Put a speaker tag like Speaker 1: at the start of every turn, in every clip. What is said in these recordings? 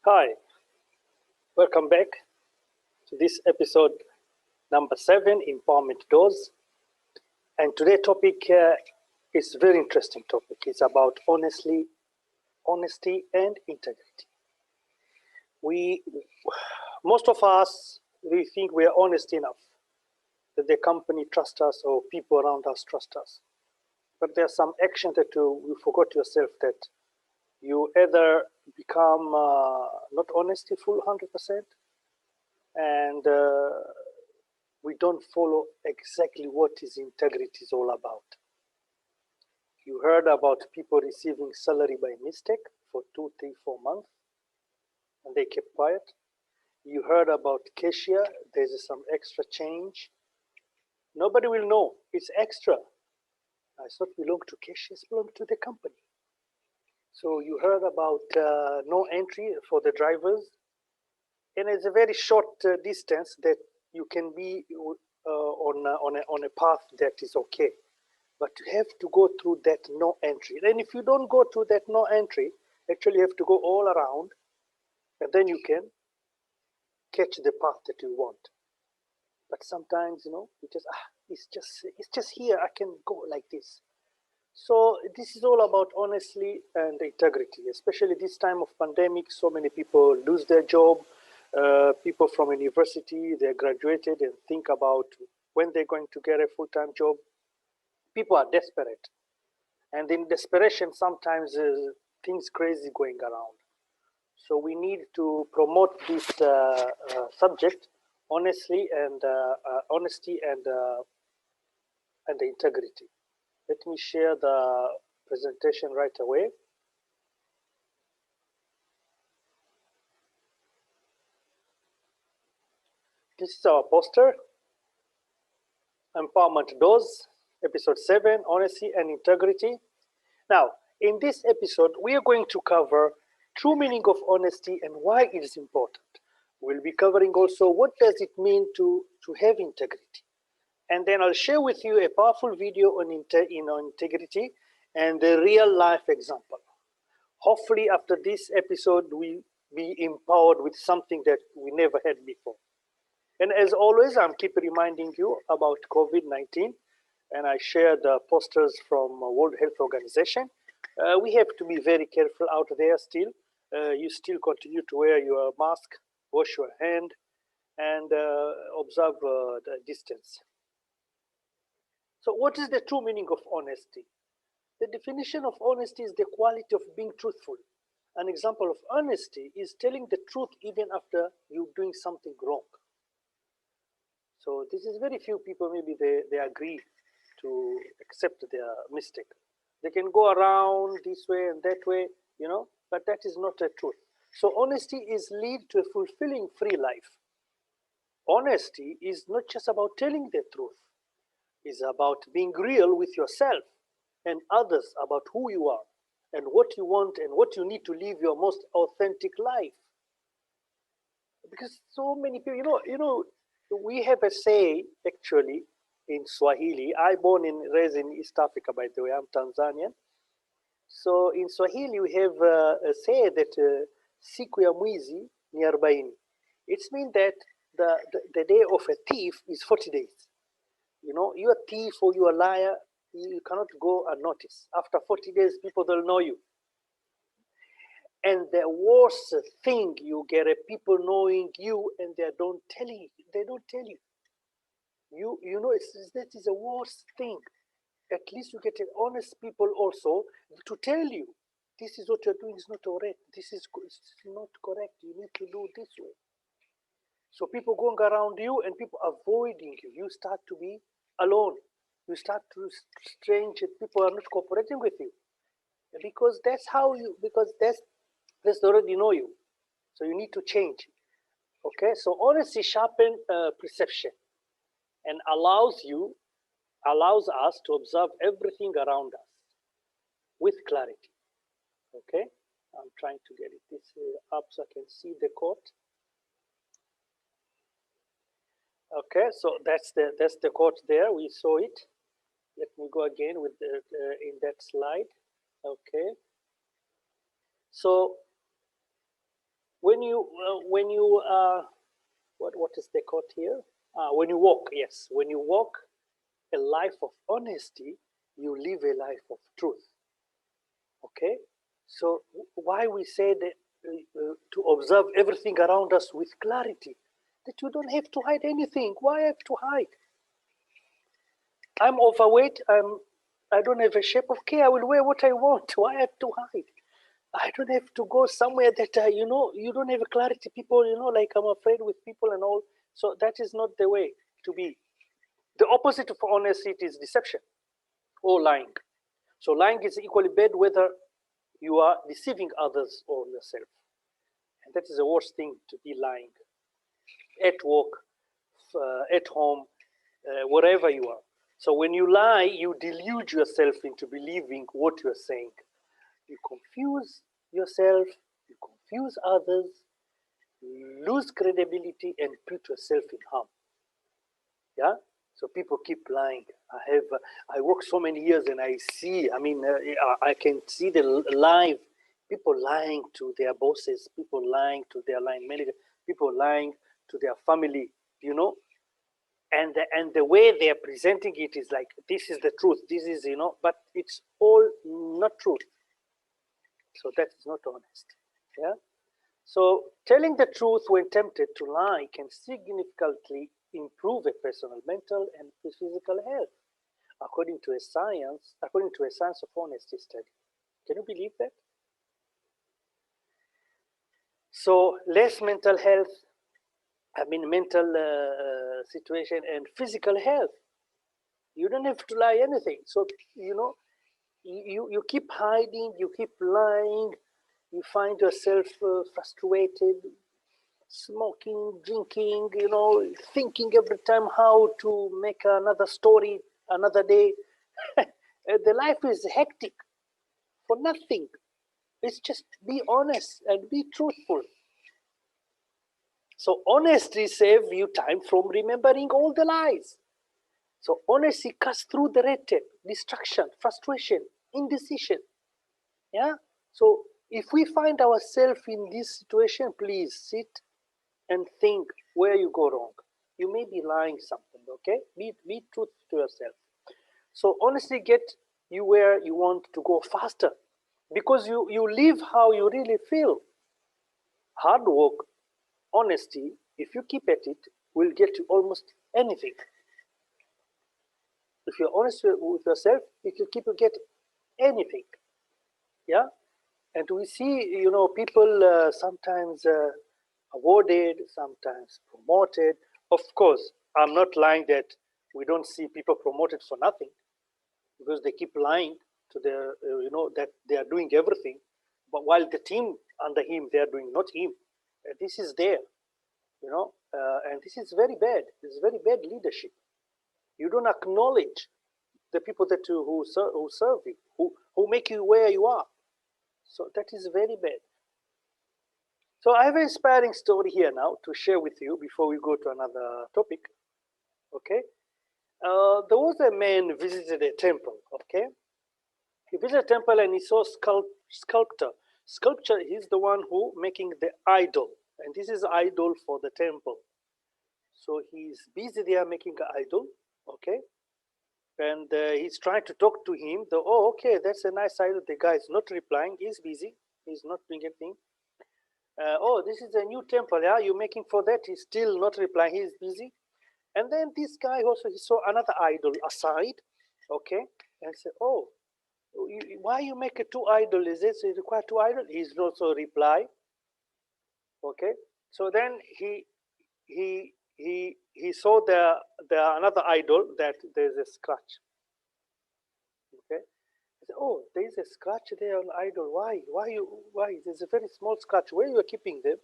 Speaker 1: Hi, welcome back to this episode number 7, Empowerment Doors. And today's topic is very interesting topic. It's about honesty and integrity. Most of us, we think we are honest enough that the company trusts us or people around us trust us. But there's some action that you forgot yourself that you either become not honestful 100%, and we don't follow exactly what is integrity is all about. You heard about people receiving salary by mistake for 2, 3, 4 months, and they kept quiet. You heard about cashier, there's some extra change. Nobody will know, it's extra. It's not belong to cashier, it's belong to the company. So you heard about no entry for the drivers, and it's a very short distance that you can be on a path that is okay, but you have to go through that no entry. And if you don't go through that no entry, actually you have to go all around, and then you can catch the path that you want. But sometimes, you just it's just here, I can go like this. So this is all about honesty and integrity, especially this time of pandemic. So many people lose their job. People from university, they graduated and think about when they're going to get a full-time job. People are desperate. And in desperation, sometimes things crazy going around. So we need to promote this subject, honesty and integrity. Let me share the presentation right away. This is our poster, Empowerment Doors, episode 7, Honesty and Integrity. Now, in this episode, we are going to cover true meaning of honesty and why it is important. We'll be covering also what does it mean to have integrity. And then I'll share with you a powerful video on integrity and the real life example. Hopefully after this episode, we'll be empowered with something that we never had before. And as always, I'm keep reminding you about COVID-19, and I share the posters from World Health Organization. We have to be very careful out there still. You still continue to wear your mask, wash your hand, and observe the distance. So what is the true meaning of honesty? The definition of honesty is the quality of being truthful. An example of honesty is telling the truth even after you doing something wrong. So this is very few people, maybe they agree to accept their mistake. They can go around this way and that way, but that is not a truth. So honesty is lead to a fulfilling free life. Honesty is not just about telling the truth. It's about being real with yourself and others about who you are and what you want and what you need to live your most authentic life. Because so many people, we have a say actually in Swahili. I born and raised in East Africa, by the way. I'm Tanzanian. So in Swahili we have a say that siku ya mwizi ni 40. It means that the day of a thief is 40 days. You're a thief or you're a liar, you cannot go unnoticed. After 40 days, people don't know you. And the worst thing, you get people knowing you and they don't tell you. They don't tell you. That is the worst thing. At least you get honest people also to tell you, this is what you're doing is not correct. This is not correct. You need to do this way. So people going around you and people avoiding you. You start to be alone. You start to strange. People are not cooperating with you because that's they already know you. So you need to change. Okay. So honesty sharpens perception and allows us to observe everything around us with clarity. Okay. I'm trying to get this up so I can see the quote. Okay, so that's the quote there. We saw it. Let me go again with in that slide. Okay. So when you what is the quote here? When you walk, yes, when you walk a life of honesty, you live a life of truth. Okay, so why we say that to observe everything around us with clarity, that you don't have to hide anything. Why have to hide? I'm overweight. I don't have a shape. Okay, I will wear what I want. Why have to hide? I don't have to go somewhere that you don't have a clarity. People, like I'm afraid with people and all. So that is not the way to be. The opposite of honesty is deception or lying. So lying is equally bad whether you are deceiving others or yourself. And that is the worst thing, to be lying at work, at home, wherever you are. So when you lie, you delude yourself into believing what you're saying. You confuse yourself, you confuse others, you lose credibility, and put yourself in harm. Yeah. So people keep lying. I work so many years, and I see. I mean, I can see the live people lying to their bosses, people lying to their line manager, people lying to their family. And the way they are presenting it is like, this is the truth. This is but it's all not truth. So that is not honest. Yeah. So telling the truth when tempted to lie can significantly improve a personal mental and physical health, according to a science of honesty study. Can you believe that? So less mental health, mental situation and physical health. You don't have to lie anything. So you keep hiding, you keep lying, you find yourself frustrated, smoking, drinking, thinking every time how to make another story another day. The life is hectic for nothing. It's just be honest and be truthful. So honesty saves you time from remembering all the lies. So honesty cuts through the red tape, distraction, frustration, indecision. Yeah. So if we find ourselves in this situation, please sit and think where you go wrong. You may be lying something, okay? Be truthful to yourself. So honestly get you where you want to go faster, because you live how you really feel. Hard work, honesty, if you keep at it, will get you almost anything. If you're honest with yourself, it will keep you get anything. Yeah. And we see, people sometimes awarded, sometimes promoted. Of course, I'm not lying that we don't see people promoted for nothing, because they keep lying to their, that they are doing everything. But while the team under him, they are doing not him. This is there, and this is very bad. It's very bad leadership. You don't acknowledge the people who serve you, who make you where you are. So that is very bad. So I have an inspiring story here now to share with you before we go to another topic. Okay. There was a man visited a temple. Okay. He visited a temple and he saw sculptor. Sculpture, he's the one who making the idol. And this is idol for the temple. So he's busy there making an idol. Okay. And he's trying to talk to him. Okay, that's a nice idol. The guy is not replying. He's busy. He's not doing anything. This is a new temple. Yeah, you're making for that. He's still not replying. He's busy. And then this guy also, he saw another idol aside. Okay. And said, why you make a two idol? Is it require two idol? He's also reply. Okay. So then he saw the another idol that there's a scratch. Okay. He said, there is a scratch there on idol. Why? There's a very small scratch. Where you are keeping them?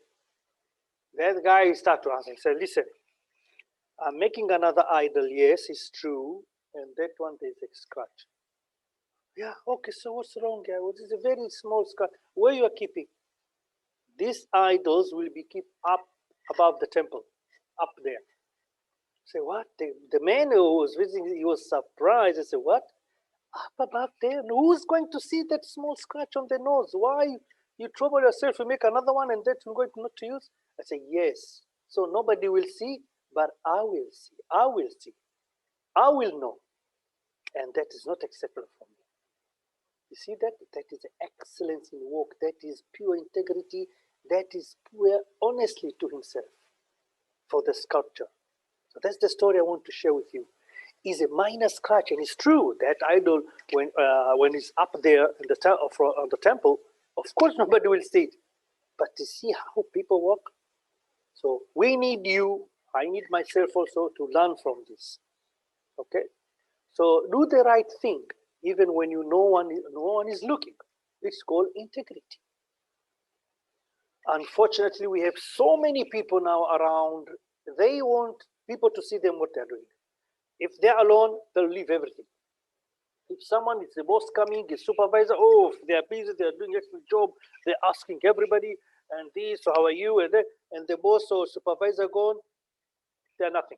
Speaker 1: That guy start to answer. He said, listen, I'm making another idol. Yes, it's true. And that one there's a scratch. Yeah, okay, so what's wrong here? Well, this is a very small scratch. Where you are keeping? These idols will be kept up above the temple, up there. Say, what? The man who was visiting, he was surprised. I said, what? Up above there? And who's going to see that small scratch on the nose? Why You trouble yourself, you make another one, and that you're going not to use? I say, yes. So nobody will see, but I will see. I will see. I will know. And that is not acceptable for me. You see that? That is excellence in work. That is pure integrity. That is pure honesty to himself for the sculpture. So that's the story I want to share with you. Is a minor scratch, and it's true that idol, when it's up there in on the temple, of course nobody will see it. But to see how people work, so we need you. I need myself also to learn from this. Okay, so do the right thing, even when no one is looking. It's called integrity. Unfortunately, we have so many people now around. They want people to see them what they're doing. If they're alone, they'll leave everything. If someone is the boss coming, a supervisor, oh, if they're busy, they're doing excellent job, they're asking everybody, and this, so how are you? And the boss or supervisor gone, they're nothing.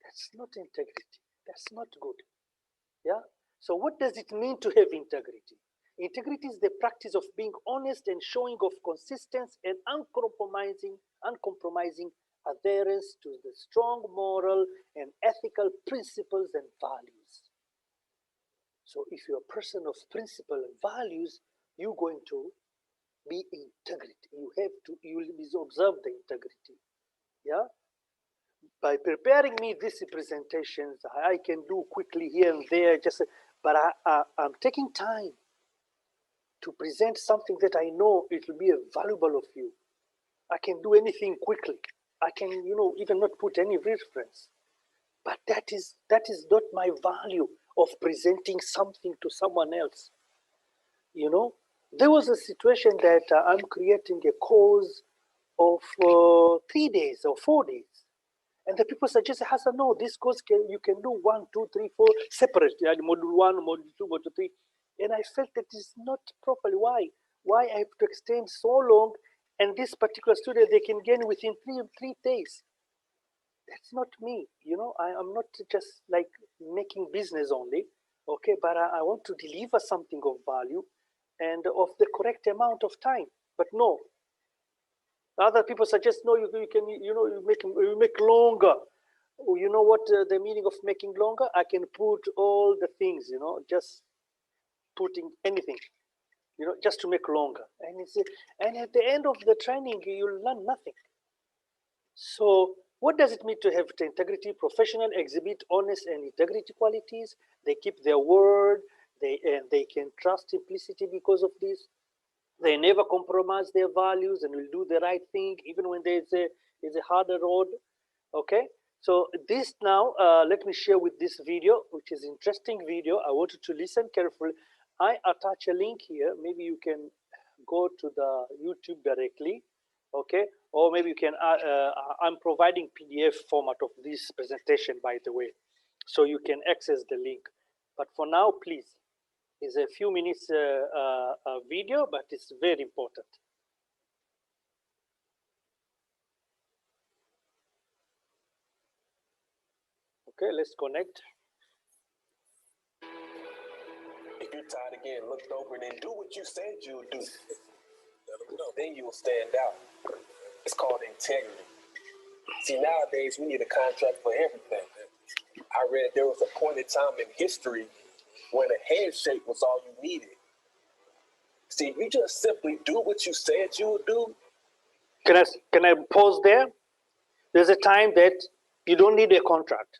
Speaker 1: That's not integrity. That's not good. Yeah? So what does it mean to have integrity? Integrity is the practice of being honest and showing of consistency and uncompromising adherence to the strong moral and ethical principles and values. So if you're a person of principle and values, you're going to be integrity. You will observe the integrity. Yeah? By preparing me these presentations, I can do quickly here and there, but I'm taking time to present something that I know it will be valuable of you. I can do anything quickly. I can, even not put any reference. But that is not my value of presenting something to someone else. There was a situation that I'm creating a course of 3 days or 4 days. And the people suggested, Hassan, no, this course you can do 1, 2, 3, 4 separate, module 1, module 2, module 3. And I felt that is not properly. Why? Why I have to extend so long, and this particular student, they can gain within 3 days. That's not me. I'm not just like making business only, okay, but I want to deliver something of value and of the correct amount of time. But no, other people suggest, no, you can, you make longer. You know what the meaning of making longer? I can put all the things, just putting anything, just to make longer. And at the end of the training, you'll learn nothing. So what does it mean to have integrity? Professional exhibit honest and integrity qualities. They keep their word. They can trust simplicity because of this. They never compromise their values and will do the right thing even when there's a harder road. Okay, so this now, let me share with this video, which is interesting video. I want you to listen carefully. I attach a link here. Maybe you can go to the YouTube directly. Okay, or maybe you can, I'm providing PDF format of this presentation, by the way, so you can access the link. But for now, please, it's a few minutes video, but it's very important. Okay, let's connect.
Speaker 2: If you're tired of getting looked over, then do what you said you'll do. Then you'll stand out. It's called integrity. See, nowadays we need a contract for everything. I read there was a point in time in history when a handshake was all you needed. See, you just simply do what you said you would do.
Speaker 1: Can I pause there? There's a time that you don't need a contract.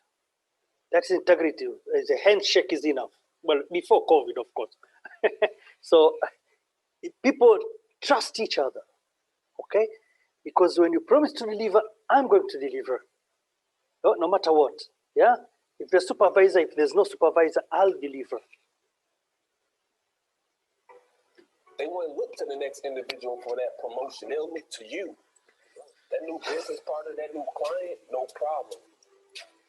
Speaker 1: That's integrity. A handshake is enough. Well, before COVID, of course. So people trust each other, okay? Because when you promise to deliver, I'm going to deliver, no matter what. Yeah. If there's supervisor, if there's no supervisor, I'll deliver.
Speaker 2: They wouldn't look to the next individual for that promotion. They'll look to you. That new business partner, that new client, no problem.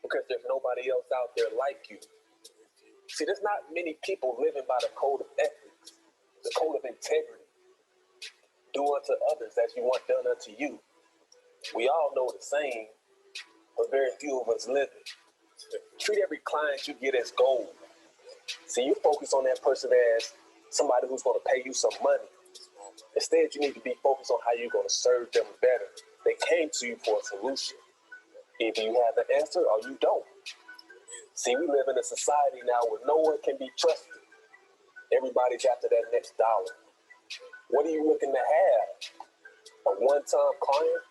Speaker 2: Because there's nobody else out there like you. See, there's not many people living by the code of ethics, the code of integrity. Do unto others as you want done unto you. We all know the saying, but very few of us live it. Treat every client you get as gold. See, you focus on that person as somebody who's going to pay you some money. Instead, you need to be focused on how you're going to serve them better. They came to you for a solution. Either you have the answer or you don't. See, we live in a society now where no one can be trusted. Everybody's after that next dollar. What are you looking to have? A one-time client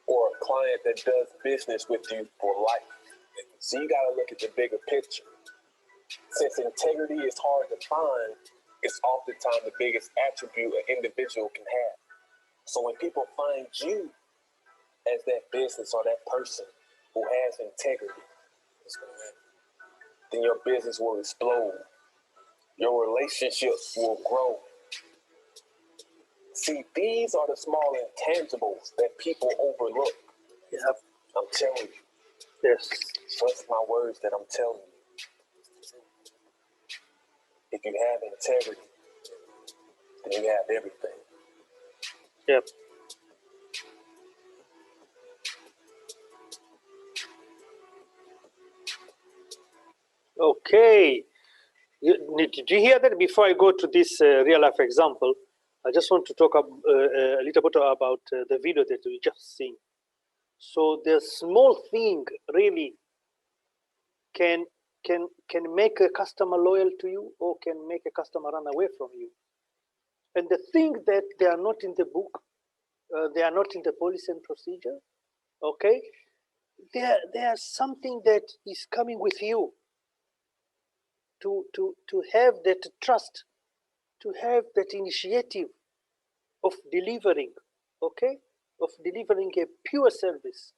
Speaker 2: or a client that does business with you for life? So you got to look at the bigger picture. Since integrity is hard to find, it's oftentimes the biggest attribute an individual can have. So when people find you as that business or that person who has integrity, then your business will explode. Your relationships will grow. See, these are the small intangibles that people overlook.
Speaker 1: Yep.
Speaker 2: I'm telling you.
Speaker 1: Yes.
Speaker 2: Trust my words that I'm telling you. If you have integrity, then you have everything.
Speaker 1: Yep. Okay. Did you hear that? Before I go to this real life example, I just want to talk a little bit about the video that we just seen. So the small thing really can make a customer loyal to you or can make a customer run away from you. And the thing that they are not in the book, they are not in the policy and procedure, okay? There's something that is coming with you to have that trust, to have that initiative of delivering, okay? Of delivering a pure service,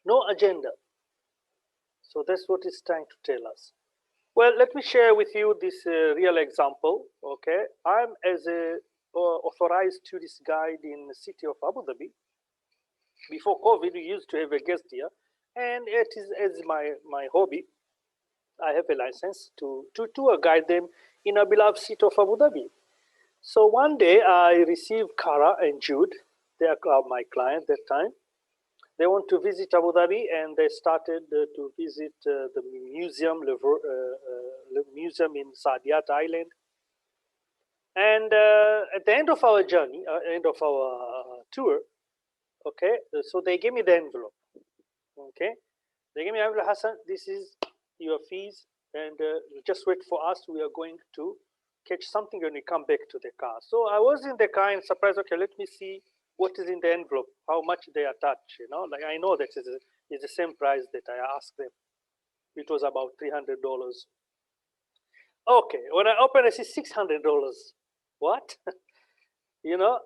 Speaker 1: no agenda. So that's what it's trying to tell us. Well, let me share with you this real example, okay? I'm as a authorized tourist guide in the city of Abu Dhabi. Before COVID, we used to have a guest here, and it is as my hobby. I have a license to tour guide them in a beloved city of Abu Dhabi. So one day I received Kara and Jude. They are my client that time. They want to visit Abu Dhabi, and they started to visit the museum, the museum in Saadiyat Island. And at the end of our journey, end of our tour, okay, so they gave me the envelope. Okay, they gave me envelope. Hassan, this is your fees, and just wait for us. We are going to catch something when we come back to the car. So I was in the car and surprised. Okay, let me see what is in the envelope, how much they attach. You know, like I know that is the same price that I asked them. It was about $300. Okay, when I open, I see $600. What? You know,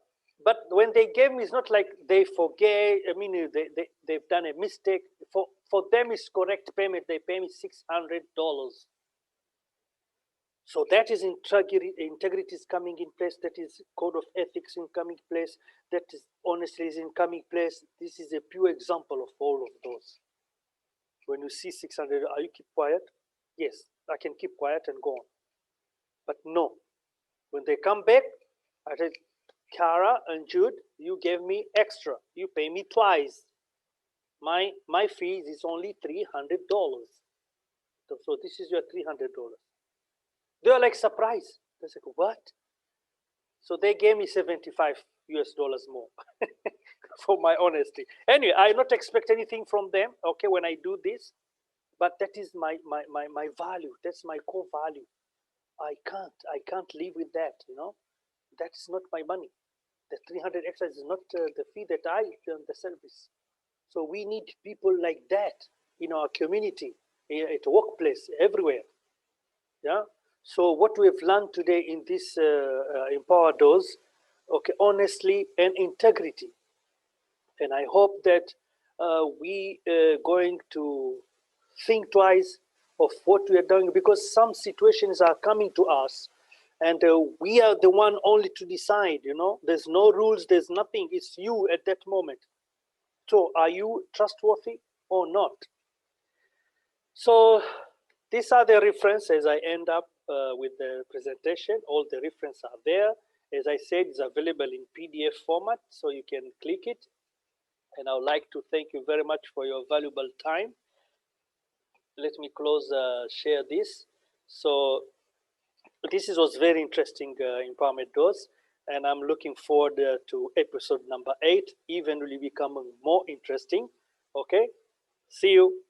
Speaker 1: but when they gave me, it's not like they forget. I mean, they've done a mistake. For them, it's correct payment. They pay me $600. So that is integrity is coming in place. That is code of ethics in coming place. That is honestly is in coming place. This is a pure example of all of those. When you see 600, are you keep quiet? Yes, I can keep quiet and go on. But no, when they come back, I said, Kara and Jude, you gave me extra. You pay me twice. My fees is only $300. So this is your $300. They are like surprised. They said, what? So they gave me 75 US dollars more for my honesty. Anyway, I not expect anything from them, okay, when I do this, but that is my value. That's my core value. I can't live with that, you know. That's not my money. The 300 extra is not the fee that I earn the service. So we need people like that in our community, at the workplace, everywhere. Yeah. So what we have learned today in this Empower Doors, okay, honestly and integrity. And I hope that we are going to think twice of what we are doing, because some situations are coming to us and we are the one only to decide, you know. There's no rules, there's nothing. It's you at that moment. So are you trustworthy or not? So these are the references. I end up with the presentation. All the references are there. As I said, it's available in PDF format, so you can click it. And I would like to thank you very much for your valuable time. Let me close, share this. So this was very interesting, Empowerment Doors. and I'm looking forward to episode number 8, even really becoming more interesting. Okay, see you.